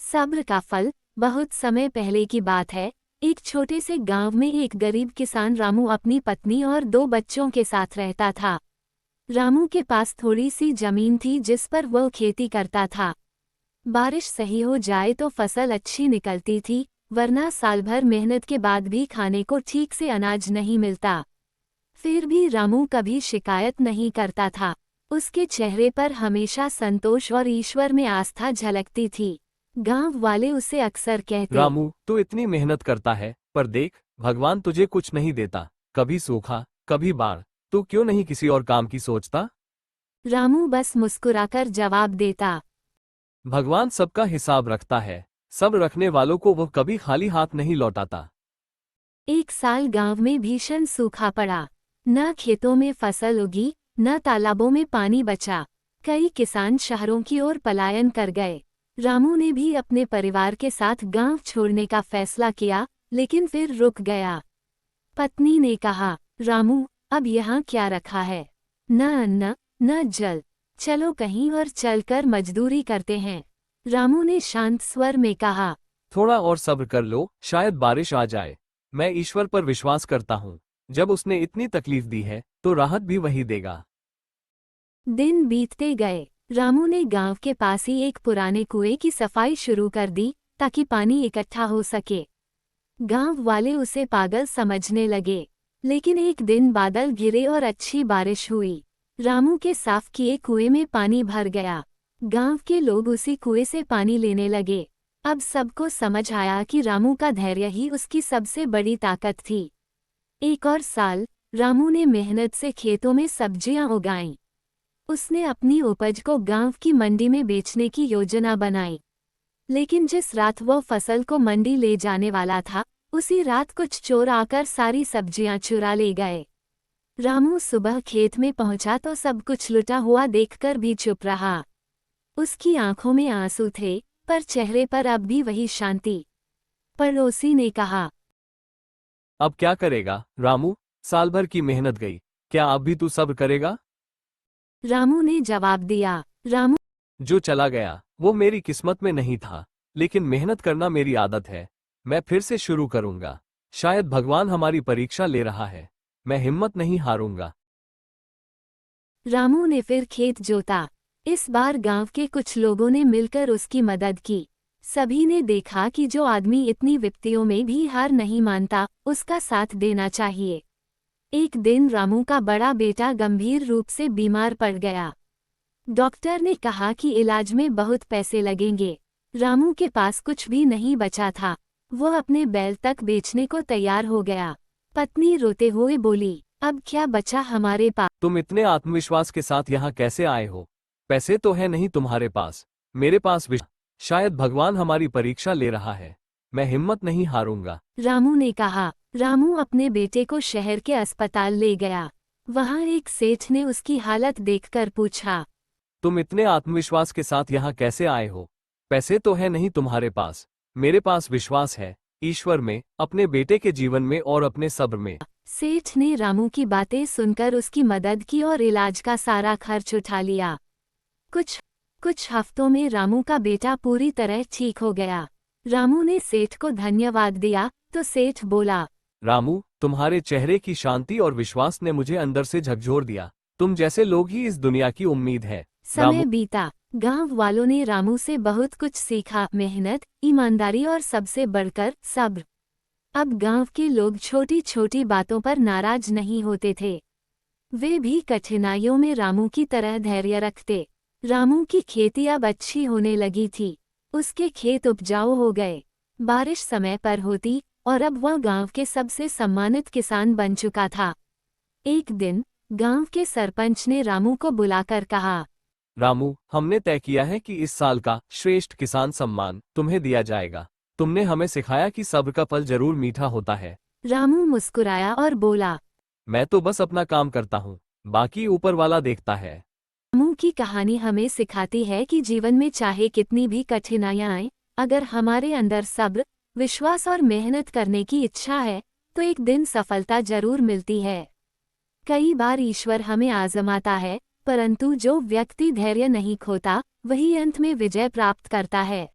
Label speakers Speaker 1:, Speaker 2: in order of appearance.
Speaker 1: सब्र का फल। बहुत समय पहले की बात है। एक छोटे से गांव में एक गरीब किसान रामू अपनी पत्नी और 2 बच्चों के साथ रहता था। रामू के पास थोड़ी सी जमीन थी जिस पर वह खेती करता था। बारिश सही हो जाए तो फसल अच्छी निकलती थी, वरना साल भर मेहनत के बाद भी खाने को ठीक से अनाज नहीं मिलता। फिर भी रामू कभी शिकायत नहीं करता था। उसके चेहरे पर हमेशा संतोष और ईश्वर में आस्था झलकती थी। गांव वाले उसे अक्सर कहते,
Speaker 2: रामू, तू इतनी मेहनत करता है, पर देख, भगवान तुझे कुछ नहीं देता। कभी सूखा, कभी बाढ़। तू क्यों नहीं किसी और काम की सोचता?
Speaker 1: रामू बस मुस्कुराकर जवाब देता,
Speaker 2: भगवान सबका हिसाब रखता है। सब रखने वालों को वह कभी खाली हाथ नहीं लौटाता।
Speaker 1: एक साल गांव में भीषण सूखा पड़ा। न खेतों में फसल उगी, न तालाबों में पानी बचा। कई किसान शहरों की ओर पलायन कर गए। रामू ने भी अपने परिवार के साथ गांव छोड़ने का फैसला किया, लेकिन फिर रुक गया। पत्नी ने कहा, रामू, अब यहाँ क्या रखा है? न अन्न, न जल। चलो कहीं और चलकर मजदूरी करते हैं। रामू ने शांत स्वर में कहा,
Speaker 2: थोड़ा और सब्र कर लो, शायद बारिश आ जाए। मैं ईश्वर पर विश्वास करता हूँ। जब उसने इतनी तकलीफ दी है तो राहत भी वही देगा।
Speaker 1: दिन बीतते गए। रामू ने गांव के पास ही एक पुराने कुएं की सफाई शुरू कर दी, ताकि पानी इकट्ठा हो सके। गांव वाले उसे पागल समझने लगे, लेकिन एक दिन बादल घिरे और अच्छी बारिश हुई। रामू के साफ किए कुएं में पानी भर गया। गांव के लोग उसी कुएं से पानी लेने लगे। अब सबको समझ आया कि रामू का धैर्य ही उसकी सबसे बड़ी ताकत थी। एक और साल रामू ने मेहनत से खेतों में सब्जियां उगाईं। उसने अपनी उपज को गांव की मंडी में बेचने की योजना बनाई। लेकिन जिस रात वो फसल को मंडी ले जाने वाला था, उसी रात कुछ चोर आकर सारी सब्जियां चुरा ले गए। रामू सुबह खेत में पहुंचा तो सब कुछ लुटा हुआ देखकर भी चुप रहा। उसकी आंखों में आंसू थे, पर चेहरे पर अब भी वही शांति। पड़ोसी ने कहा,
Speaker 2: अब क्या करेगा रामू? साल भर की मेहनत गई। क्या अब भी तू सब्र करेगा?
Speaker 1: रामू ने जवाब दिया, रामू,
Speaker 2: जो चला गया वो मेरी किस्मत में नहीं था, लेकिन मेहनत करना मेरी आदत है। मैं फिर से शुरू करूंगा। शायद भगवान हमारी परीक्षा ले रहा है। मैं हिम्मत नहीं हारूंगा।
Speaker 1: रामू ने फिर खेत जोता। इस बार गांव के कुछ लोगों ने मिलकर उसकी मदद की। सभी ने देखा कि जो आदमी इतनी विपत्तियों में भी हार नहीं मानता, उसका साथ देना चाहिए। एक दिन रामू का बड़ा बेटा गंभीर रूप से बीमार पड़ गया। डॉक्टर ने कहा कि इलाज में बहुत पैसे लगेंगे। रामू के पास कुछ भी नहीं बचा था। वो अपने बैल तक बेचने को तैयार हो गया। पत्नी रोते हुए बोली, अब क्या बचा हमारे पास?
Speaker 2: तुम इतने आत्मविश्वास के साथ यहाँ कैसे आए हो? पैसे तो है नहीं तुम्हारे पास, मेरे पास शायद भगवान हमारी परीक्षा ले रहा है। मैं हिम्मत नहीं हारूंगा।
Speaker 1: रामू ने कहा। रामू अपने बेटे को शहर के अस्पताल ले गया। वहां एक सेठ ने उसकी हालत देखकर पूछा,
Speaker 2: तुम इतने आत्मविश्वास के साथ यहाँ कैसे आए हो? पैसे तो है नहीं तुम्हारे पास, मेरे पास विश्वास है, ईश्वर में, अपने बेटे के जीवन में और अपने सब्र में।
Speaker 1: सेठ ने रामू की बातें सुनकर उसकी मदद की और इलाज का सारा खर्च उठा लिया। कुछ हफ्तों में रामू का बेटा पूरी तरह ठीक हो गया। रामू ने सेठ को धन्यवाद दिया तो सेठ बोला,
Speaker 2: रामू, तुम्हारे चेहरे की शांति और विश्वास ने मुझे अंदर से झकझोर दिया। तुम जैसे लोग ही इस दुनिया की उम्मीद है।
Speaker 1: समय बीता। गांव वालों ने रामू से बहुत कुछ सीखा, मेहनत, ईमानदारी और सबसे बढ़कर सब्र। अब गांव के लोग छोटी छोटी बातों पर नाराज नहीं होते थे। वे भी कठिनाइयों में रामू की तरह धैर्य रखते। रामू की खेती अब अच्छी होने लगी थी। उसके खेत उपजाऊ हो गए। बारिश समय पर होती और अब वह गांव के सबसे सम्मानित किसान बन चुका था। एक दिन गांव के सरपंच ने रामू को बुलाकर कहा,
Speaker 2: रामू, हमने तय किया है कि इस साल का श्रेष्ठ किसान सम्मान तुम्हें दिया जाएगा। तुमने हमें सिखाया कि सब्र का फल जरूर मीठा होता है।
Speaker 1: रामू मुस्कुराया और बोला,
Speaker 2: मैं तो बस अपना काम करता हूँ, बाकी ऊपर वाला देखता है।
Speaker 1: रामू की कहानी हमें सिखाती है कि जीवन में चाहे कितनी भी कठिनाइयां आएं, अगर हमारे अंदर सब्र, विश्वास और मेहनत करने की इच्छा है, तो एक दिन सफलता जरूर मिलती है। कई बार ईश्वर हमें आजमाता है, परंतु जो व्यक्ति धैर्य नहीं खोता, वही अंत में विजय प्राप्त करता है।